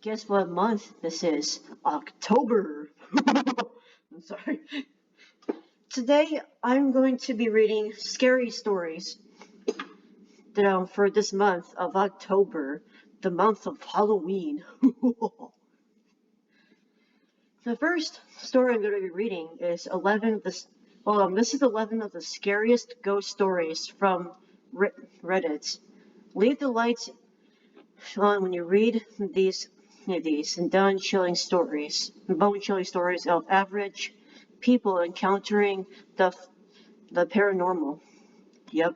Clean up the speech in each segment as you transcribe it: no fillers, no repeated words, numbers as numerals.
Guess what month this is? October! I'm sorry. Today, I'm going to be reading scary stories for this month of October, the month of Halloween. The first story I'm going to be reading is 11 of the, this is 11 of the scariest ghost stories from Reddit. Leave the lights on when you read these and bone-chilling stories of average people encountering the paranormal. Yep,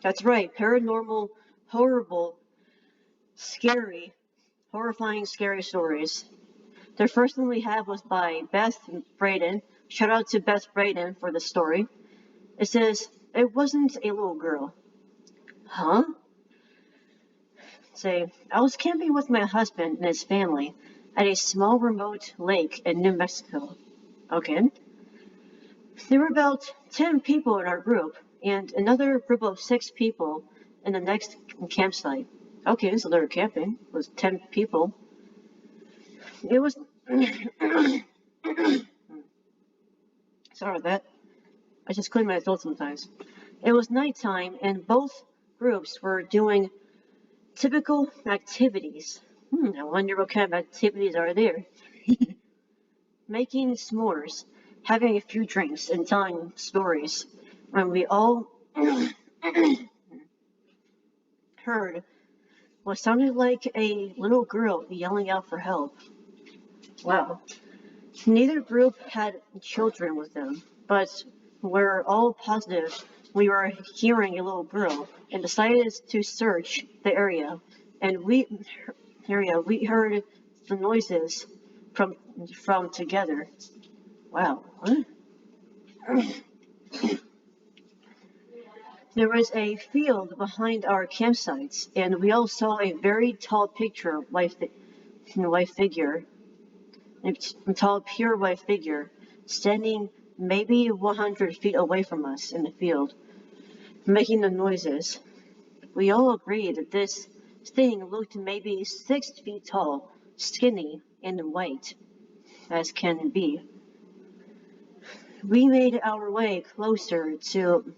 that's right, paranormal, horrible, scary, horrifying, scary stories. The first one we have was by Beth Braden. Shout out to Beth Braden for the story. It says, it wasn't a little girl. Huh? Say, I was camping with my husband and his family at a small remote lake in New Mexico. Okay. There were about 10 people in our group and another group of 6 people in the next campsite. Okay, so they were camping with 10 people. It was... Sorry about that. I just clean my throat sometimes. It was nighttime and both groups were doing typical activities. I wonder what kind of activities are there. Making s'mores, having a few drinks, and telling stories. When we all heard what sounded like a little girl yelling out for help. Wow. Neither group had children with them, but we're all positive we were hearing a little girl and decided to search the area. And we heard the noises from together. Wow. What? There was a field behind our campsites, and we all saw a very tall pure white figure, standing maybe 100 feet away from us in the field, making the noises. We all agreed that this thing looked maybe 6 feet tall, skinny, and white, as can be. We made our way closer to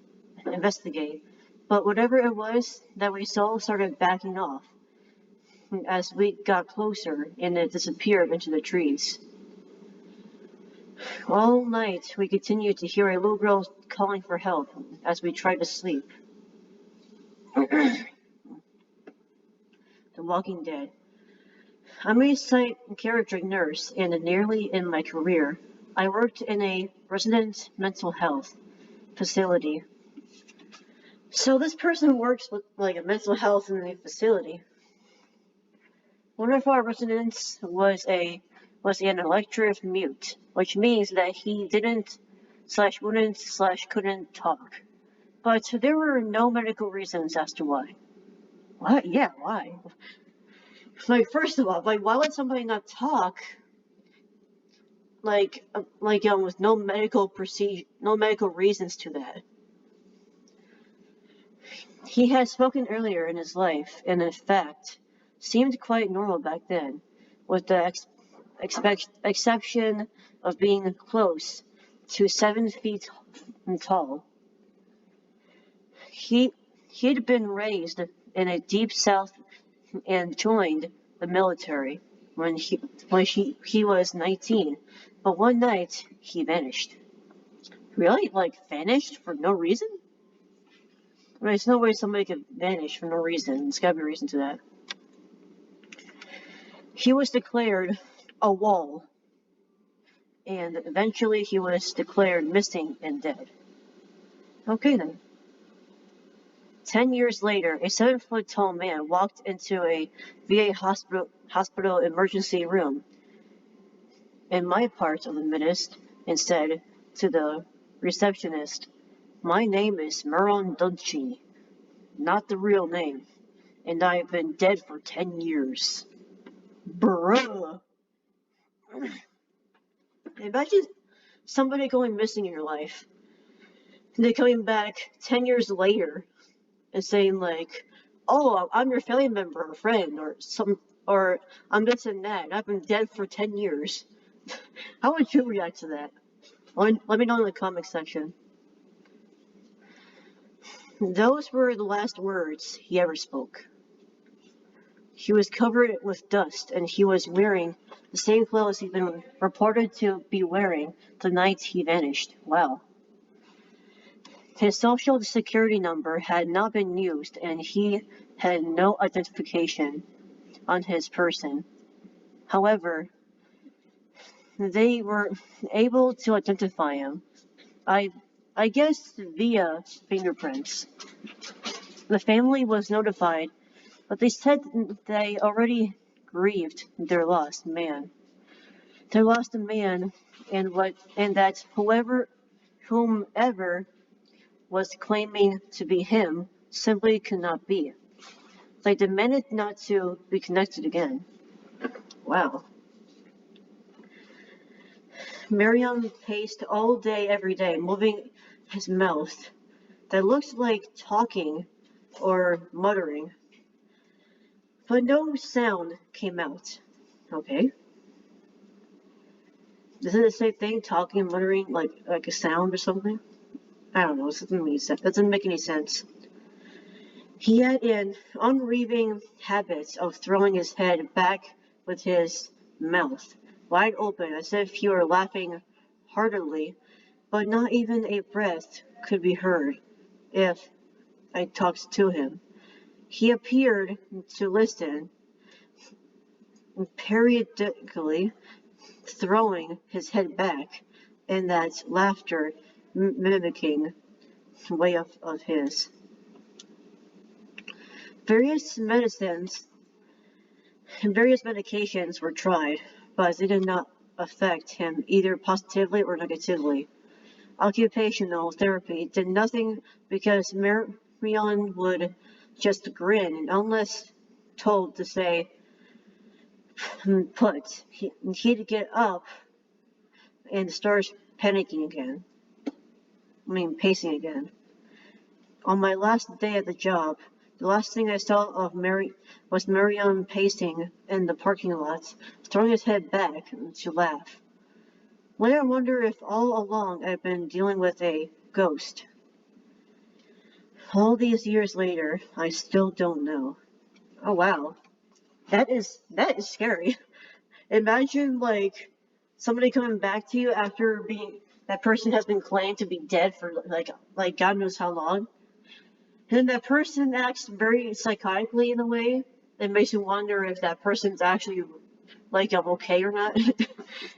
investigate, but whatever it was that we saw started backing off as we got closer, and it disappeared into the trees. All night we continued to hear a little girl calling for help as we tried to sleep. The Walking Dead. I'm a psychiatric nurse, and nearly in my career, I worked in a resident mental health facility. So this person works with a mental health in a facility. One of our residents was an electric mute, which means that he couldn't talk. But there were no medical reasons as to why. What? Yeah, why? First of all, why would somebody not talk? With no medical reasons to that. He had spoken earlier in his life, and in fact, seemed quite normal back then, with the exception of being close to 7 feet tall. He'd been raised in a deep south and joined the military when he was 19, but one night he vanished. Really? Vanished for no reason? There's no way somebody could vanish for no reason. There's gotta be a reason to that. He was declared a wall, and eventually he was declared missing and dead. Okay then. 10 years later, a 7-foot-tall man walked into a VA hospital emergency room in my part of the Midwest and said to the receptionist, "My name is Meron Dunchi, not the real name, and I've been dead for 10 years. Bruh. Imagine somebody going missing in your life, and they're coming back 10 years later and saying oh, I'm your family member or friend or Or I'm this and that, and I've been dead for 10 years. How would you react to that? Let me know in the comment section. Those were the last words he ever spoke. He was covered with dust, and he was wearing the same clothes he'd been reported to be wearing the night he vanished. Wow. His social security number had not been used, and he had no identification on his person. However, they were able to identify him. I guess via fingerprints. The family was notified, but they said they already grieved their lost man. They lost a man, and that whomever was claiming to be him simply could not be. They demanded not to be connected again. Wow. Miriam paced all day, every day, moving his mouth that looked like talking or muttering, but no sound came out. Okay. Isn't it the same thing, talking and muttering, like a sound or something? I don't know, it doesn't make any sense. He had an unreasoning habit of throwing his head back with his mouth wide open as if he were laughing heartily, but not even a breath could be heard if I talked to him. He appeared to listen, periodically throwing his head back in that laughter mimicking way of his. Various medicines and various medications were tried, but they did not affect him either positively or negatively. Occupational therapy did nothing because Marion would just grin, and unless told to say put, he'd get up and start panicking again. Pacing again. On my last day at the job, the last thing I saw of was Marion pacing in the parking lot, throwing his head back to laugh. Later I wonder if all along I've been dealing with a ghost. All these years later, I still don't know. Oh wow. That is scary. Imagine somebody coming back to you after that person has been claimed to be dead for like God knows how long. And that person acts very psychotically in a way that makes you wonder if that person's actually okay or not,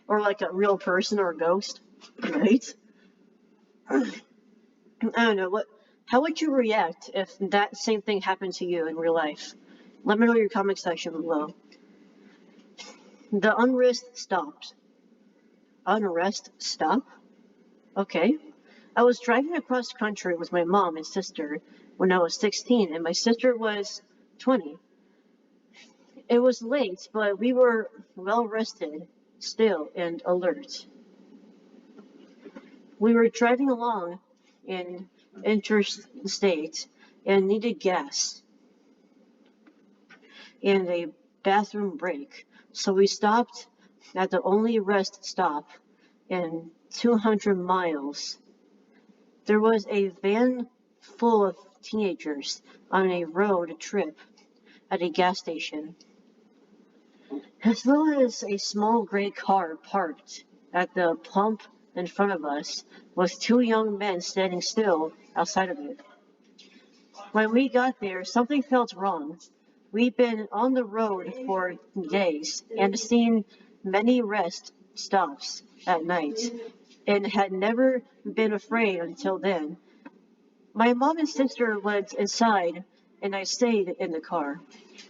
or like a real person or a ghost, right? I don't know how would you react if that same thing happened to you in real life? Let me know in your comment section below. The unrest stopped. Unrest stop? Okay. I was driving across country with my mom and sister when I was 16, and my sister was 20. It was late, but we were well rested, still, and alert. We were driving along in interstate and needed gas and a bathroom break, so we stopped at the only rest stop in 200 miles. There was a van full of teenagers on a road trip at a gas station, as well as a small gray car parked at the pump in front of us, with two young men standing still outside of it. When we got there, something felt wrong. We'd been on the road for days and seen many rest stops at night, and had never been afraid until then. My mom and sister went inside, and I stayed in the car.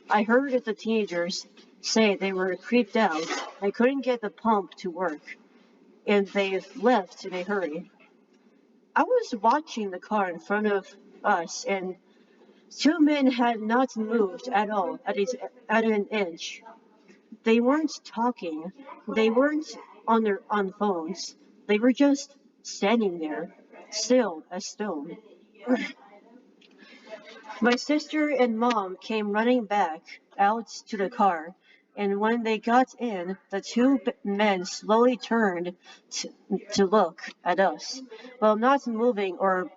I heard the teenagers say they were creeped out and couldn't get the pump to work, and they left in a hurry. I was watching the car in front of us, and two men had not moved at all at an inch. They weren't talking. They weren't on phones. They were just standing there, still as stone. My sister and mom came running back out to the car, And when they got in, the two men slowly turned to look at us, while not moving or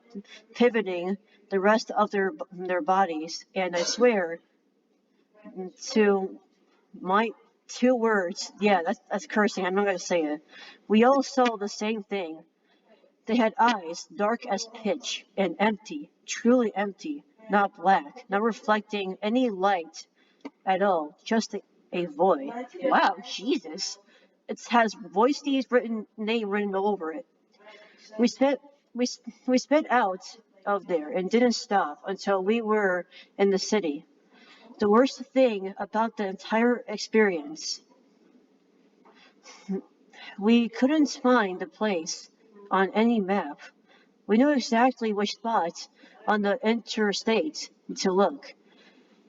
pivoting the rest of their bodies. And I swear to my two words, yeah, that's cursing. I'm not gonna say it. We all saw the same thing. They had eyes dark as pitch and empty, truly empty, not black, not reflecting any light at all, just a void. Wow, Jesus. It has Voice's name written all over it. We sped we we sped out of there and didn't stop until we were in the city. The worst thing about the entire experience, we couldn't find the place on any map. We knew exactly which spot on the interstate to look,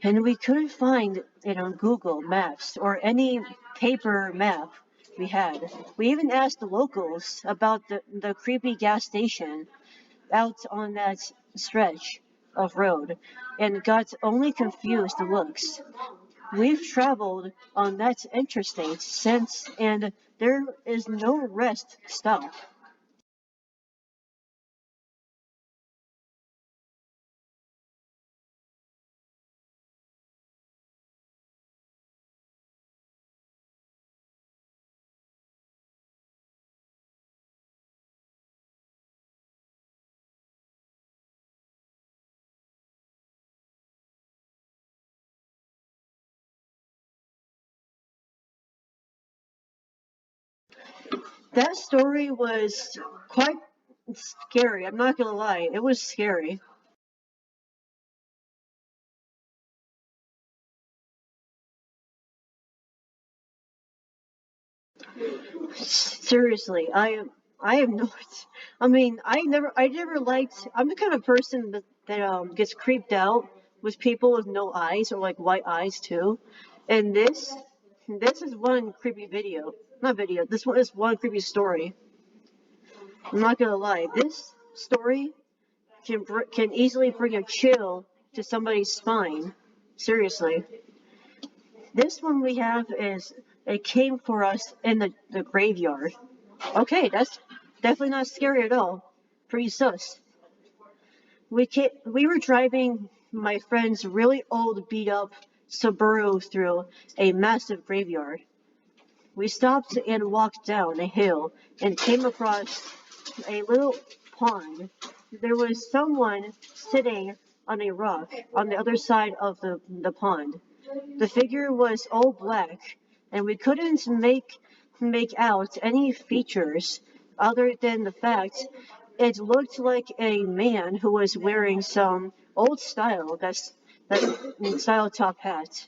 and we couldn't find it on Google Maps or any paper map we had. We even asked the locals about the creepy gas station out on that stretch of road and got only confused looks. We've traveled on that interstate since, and there is no rest stop. That story was quite scary. I'm not gonna lie, it was scary. Seriously, I am not. I mean, I never liked. I'm the kind of person that gets creeped out with people with no eyes or like white eyes too. And this is one creepy video, not video. This one is one creepy story. I'm not gonna lie. This story can easily bring a chill to somebody's spine. Seriously. This one we have is it came for us in the graveyard. Okay, that's definitely not scary at all. Pretty sus. We were driving my friend's really old beat up Subaru through a massive graveyard. We stopped and walked down a hill and came across a little pond. There was someone sitting on a rock on the other side of the pond. The figure was all black, and we couldn't make out any features other than the fact it looked like a man who was wearing some old that style top hat.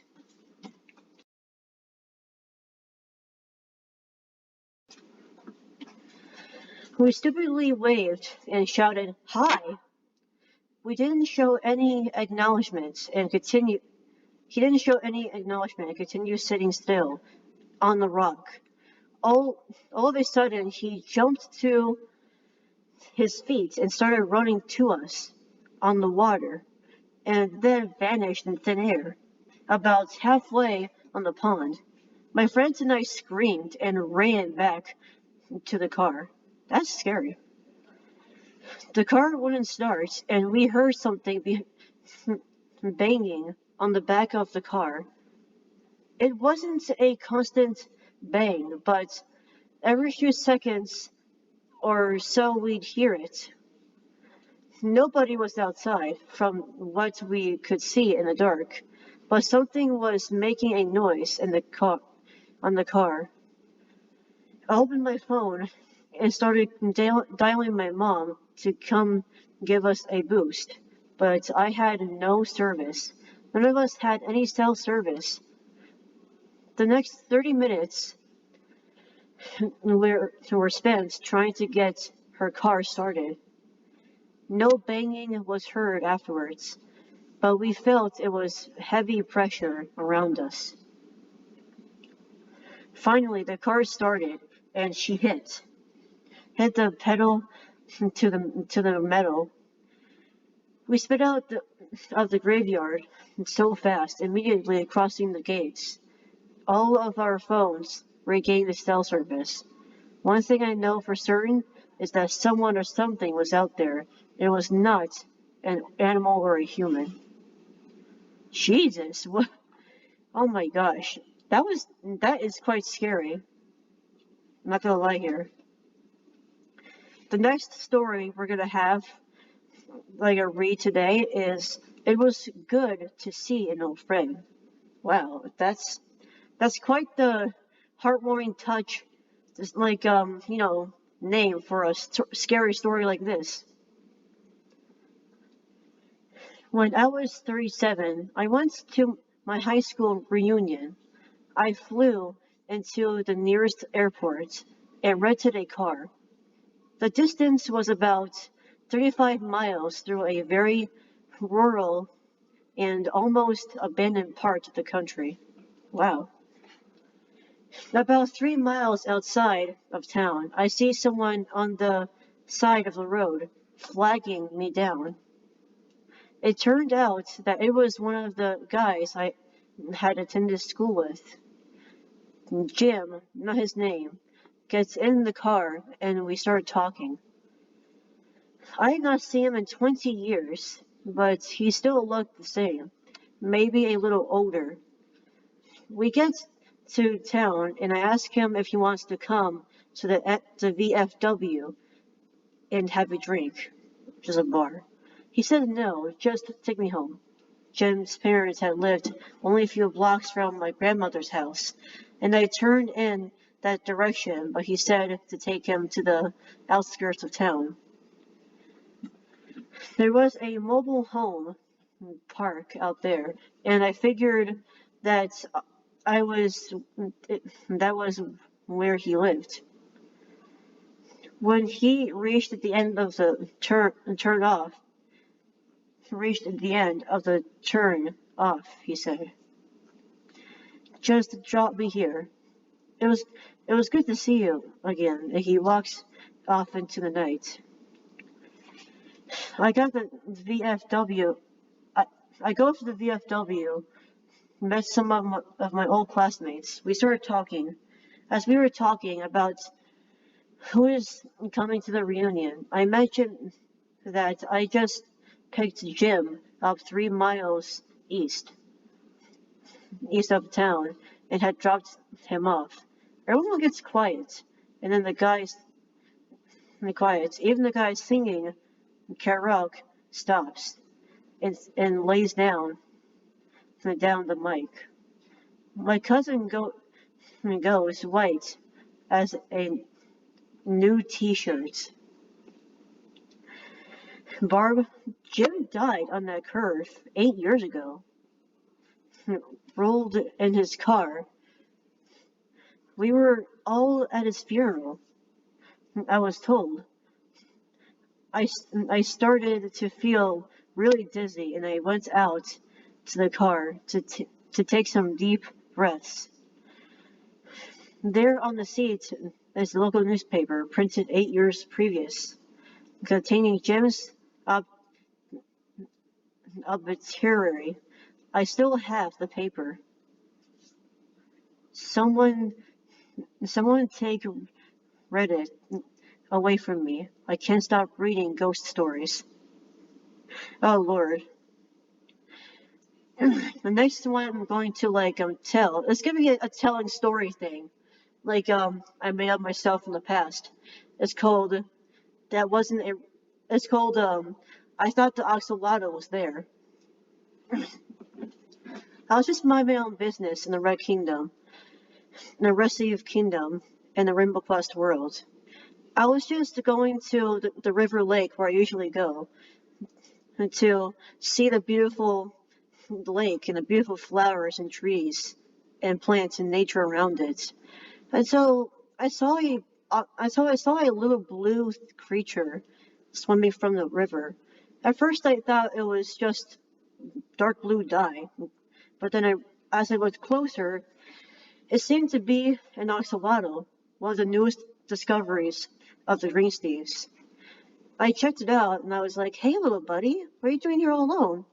We stupidly waved and shouted, "Hi!" We didn't show any acknowledgement and continue. He didn't show any acknowledgement and continued sitting still on the rock. All of a sudden, he jumped to his feet and started running to us on the water, and then vanished in thin air, about halfway on the pond. My friends and I screamed and ran back to the car. That's scary. The car wouldn't start, and we heard something banging on the back of the car. It wasn't a constant bang, but every few seconds or so we'd hear it. Nobody was outside, from what we could see in the dark, but something was making a noise in the car. On the car, I opened my phone and started dialing my mom to come give us a boost, but I had no service. None of us had any cell service. The next 30 minutes were spent trying to get her car started. No banging was heard afterwards, but we felt it was heavy pressure around us. Finally, the car started, and she hit the pedal to the metal. We sped out of the graveyard so fast, immediately crossing the gates. all of our phones regained cell service. One thing I know for certain is that someone or something was out there. It was not an animal or a human. Jesus, what? Oh my gosh, that is quite scary. I'm not gonna lie here. The next story we're gonna have, like a read today, is it was good to see an old friend. Wow, that's quite the heartwarming touch. Just like name for a scary story like this. When I was 37, I went to my high school reunion. I flew into the nearest airport and rented a car. The distance was about 35 miles through a very rural and almost abandoned part of the country. Wow. About 3 miles outside of town, I see someone on the side of the road flagging me down. It turned out that it was one of the guys I had attended school with. Jim, not his name, gets in the car and we start talking. I had not seen him in 20 years, but he still looked the same, maybe a little older. We get to town and I ask him if he wants to come to the VFW and have a drink, which is a bar. He said no, just take me home. Jim's parents had lived only a few blocks from my grandmother's house, and I turned in that direction, but he said to take him to the outskirts of town. There was a mobile home park out there, and I figured that that was where he lived. When he reached the end of the turn off, he said, "Just drop me here. It was good to see you again." And he walks off into the night. I got the VFW. I go to the VFW, met some of my old classmates. We started talking. As we were talking about who is coming to the reunion, I mentioned that I just picked Jim up 3 miles east of town and had dropped him off. Everyone gets quiet, and then even the guy singing karaoke stops and lays down the mic. My cousin goes white as a new t-shirt. Barb, Jim died on that curve 8 years ago. Rolled in his car. We were all at his funeral, I was told. I started to feel really dizzy, and I went out to the car to take some deep breaths. There on the seat is the local newspaper printed 8 years previous, containing Jim's obituary. I still have the paper. Someone take Reddit away from me. I can't stop reading ghost stories. Oh Lord. The next one I'm going to tell. It's gonna be a telling story thing. I made up myself in the past. It's called I thought the axolotl was there. I was just minding my own business in the Red Kingdom, in the Receive Kingdom, and the Rainbow Quest world. I was just going to the river lake where I usually go to see the beautiful lake and the beautiful flowers and trees and plants and nature around it. And so I saw a little blue creature swimming from the river. At first I thought it was just dark blue dye, but then as I looked closer, it seemed to be an axolotl, one of the newest discoveries of the Green Steves. I checked it out and I was like, "Hey little buddy, what are you doing here all alone?"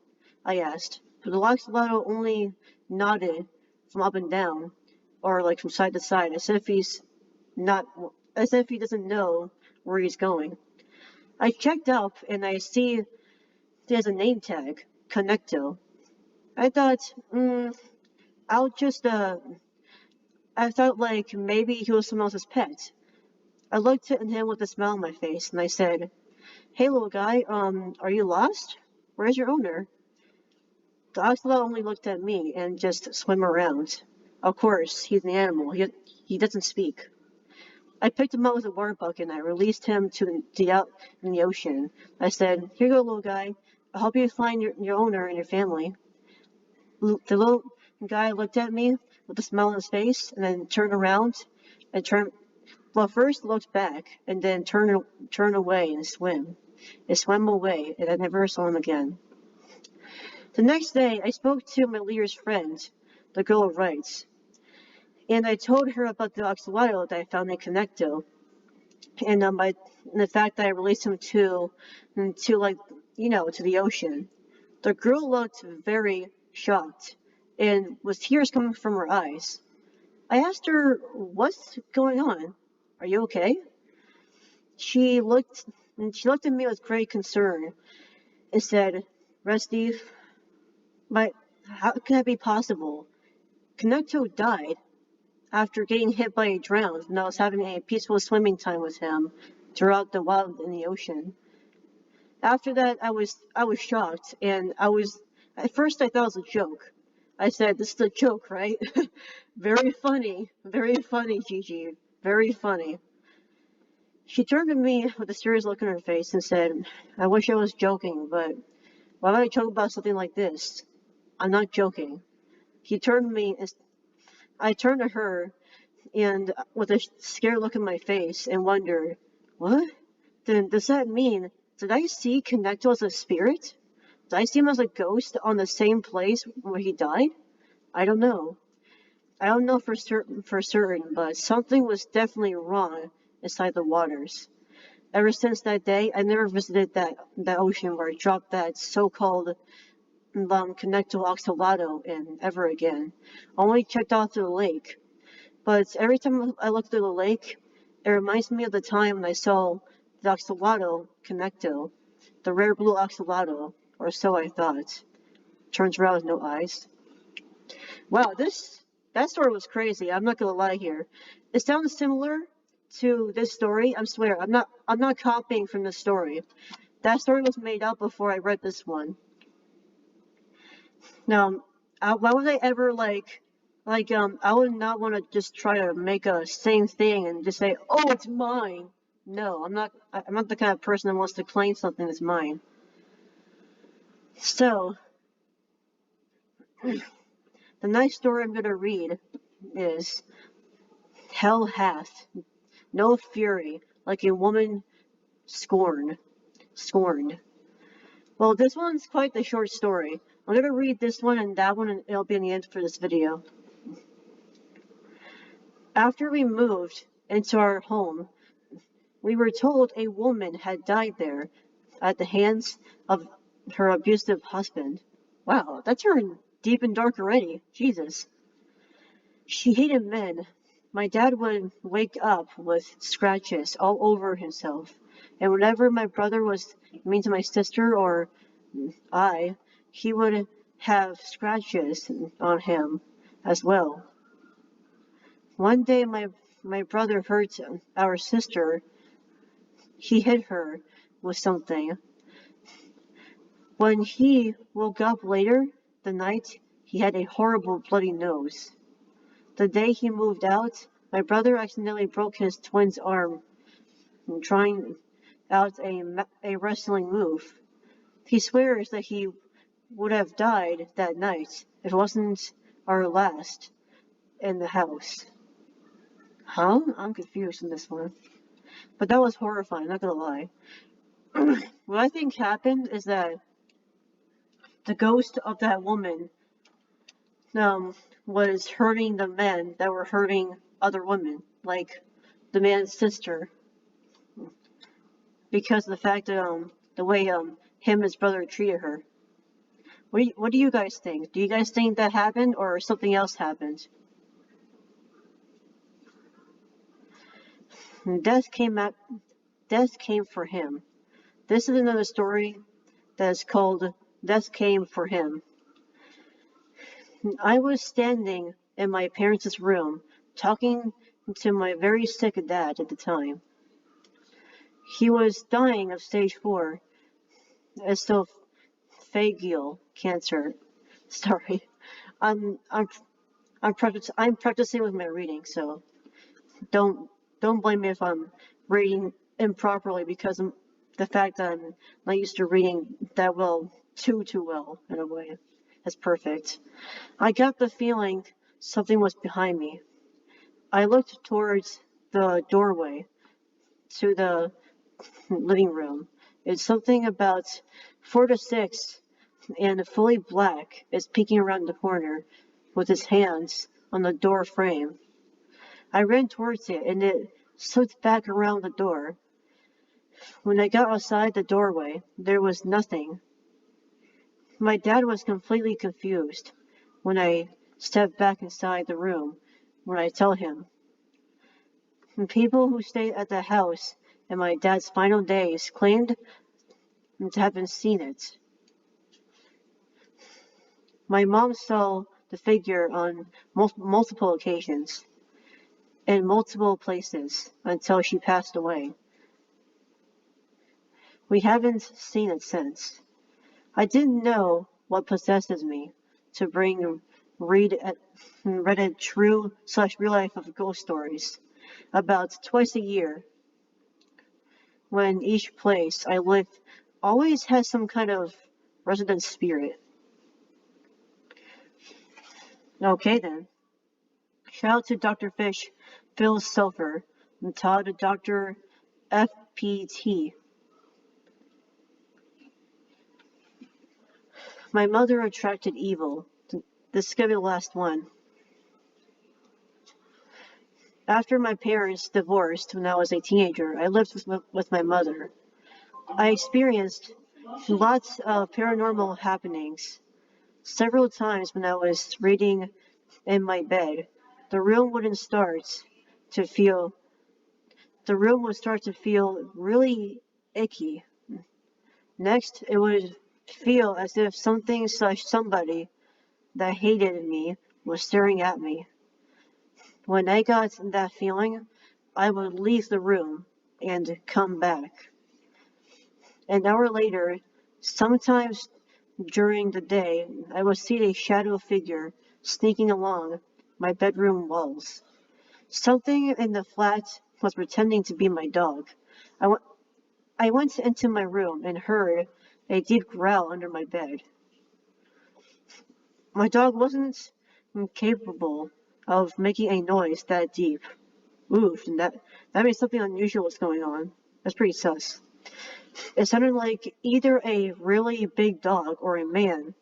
I asked, but the axolotl only nodded from up and down or like from side to side, as if he doesn't know where he's going. I checked up and I see there's a name tag, Connecto. I thought, I'll just, I thought like maybe he was someone else's pet. I looked at him with a smile on my face and I said, "Hey little guy, are you lost? Where's your owner?" The ocelot only looked at me and just swam around. Of course, he's an animal. He doesn't speak. I picked him up with a water bucket and I released him out in the ocean. I said, "Here you go, little guy. I'll help you find your owner and your family." The little guy looked at me with a smile on his face and then turned around and first looked back and then turned away and swam. It swam away and I never saw him again. The next day, I spoke to my leader's friend, the girl who writes, and I told her about the axolotl that I found in Connecto, and the fact that I released him to the ocean. The girl looked very shocked, and with tears coming from her eyes. I asked her, "What's going on? Are you okay?" She looked at me with great concern and said, "Rusty, but how can that be possible? Connecto died after getting hit by a drowned when I was having a peaceful swimming time with him throughout the wild in the ocean." After that, I was shocked, and at first I thought it was a joke. I said, "This is a joke, right?" Very funny, Gigi, very funny. She turned to me with a serious look on her face and said, "I wish I was joking, but why would I joke about something like this? I'm not joking." He turned to me, and I turned to her, and with a scared look in my face, and wondered, "What? Then does that mean, did I see Connecto as a spirit? Did I see him as a ghost on the same place where he died? I don't know. I don't know for certain, but something was definitely wrong inside the waters. Ever since that day, I never visited that ocean where I dropped that so-called Connecto axolotl in ever again. I only checked out through the lake. But every time I look through the lake, it reminds me of the time when I saw the axolotl Connecto, the rare blue axolotl, or so I thought. Turns around with no eyes. Wow, that story was crazy. I'm not gonna lie here. It sounds similar to this story. I swear, I'm not copying from this story. That story was made up before I read this one. Now, why would I ever I would not want to just try to make a same thing and just say, "Oh, it's mine." No, I'm not the kind of person that wants to claim something that's mine. So, the next story I'm going to read is Hell Hath No Fury Like a Woman Scorned. Well, this one's quite the short story. I'm going to read this one and that one, and it'll be in the end for this video. After we moved into our home, we were told a woman had died there at the hands of her abusive husband. Wow, that turned deep and dark already. Jesus. She hated men. My dad would wake up with scratches all over himself, and whenever my brother was mean to my sister or I, he would have scratches on him as well. One day my brother hurt our sister. He hit her with something. When he woke up later the night, he had a horrible bloody nose. The day he moved out, my brother accidentally broke his twin's arm trying out a wrestling move. He swears that he would have died that night if it wasn't our last in the house. Huh? I'm confused on this one. But that was horrifying, not gonna lie. What I think happened is that the ghost of that woman was hurting the men that were hurting other women, like the man's sister, because of the fact that the way him and his brother treated her. What do you guys think? Do you guys think that happened or something else happened? Death came for him. This is another story that is called Death Came for Him. I was standing in my parents' room talking to my very sick dad at the time. He was dying of stage 4 esophageal cancer. Sorry, I'm practicing with my reading, so don't blame me if I'm reading improperly because of the fact that I'm not used to reading that well, too well in a way. That's perfect. I got the feeling something was behind me. I looked towards the doorway to the living room. It's something about 4 to 6 and fully black is peeking around the corner with his hands on the door frame. I ran towards it and it slipped back around the door. When I got outside the doorway, there was nothing. My dad was completely confused when I stepped back inside the room when I tell him. People who stayed at the house in my dad's final days claimed to haven't seen it. My mom saw the figure on multiple occasions in multiple places until she passed away. We haven't seen it since. I didn't know what possesses me to read a true/real life of ghost stories about twice a year, when each place I live always has some kind of resident spirit. Okay then. Shout out to Dr. Fish, Phil Sulfur, and Todd Dr. FPT. My mother attracted evil. This is gonna be the last one. After my parents divorced when I was a teenager, I lived with my mother. I experienced lots of paranormal happenings. Several times when I was reading in my bed, the room would start to feel really icky. Next, it would feel as if somebody that hated me was staring at me. When I got that feeling, I would leave the room and come back. An hour later, sometimes during the day, I would see a shadow figure sneaking along my bedroom walls. Something in the flat was pretending to be my dog. I went into my room and heard a deep growl under my bed. My dog wasn't capable of making a noise that deep. Oof, and that means something unusual was going on. That's pretty sus. It sounded like either a really big dog or a man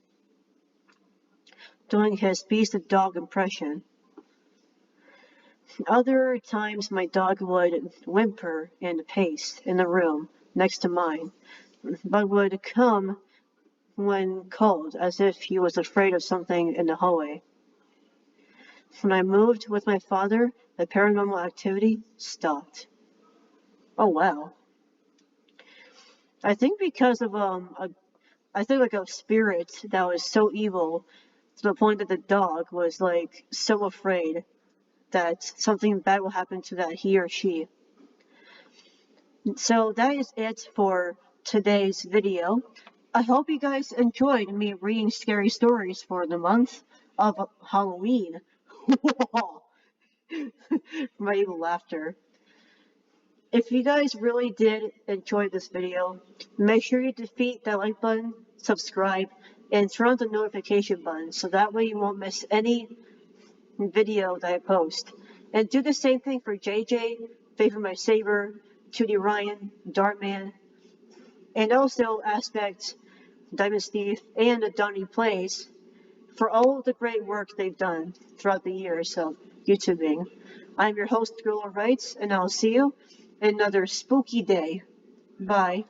doing his beast of dog impression. Other times my dog would whimper and pace in the room next to mine, but would come when called as if he was afraid of something in the hallway. When I moved with my father, the paranormal activity stopped. Oh wow. I think because of a spirit that was so evil to the point that the dog was like so afraid that something bad will happen to that he or she. So that is it for today's video. I hope you guys enjoyed me reading scary stories for the month of Halloween. My evil laughter. If you guys really did enjoy this video, make sure you defeat that like button, subscribe, and turn on the notification button so that way you won't miss any video that I post. And do the same thing for JJ, Favor My Saber, 2D Ryan, Dartman, and also Aspect, Diamond Steve, and Donnie Plays for all of the great work they've done throughout the years of YouTubing. I'm your host, Gorilla Rights, and I'll see you another spooky day. Bye.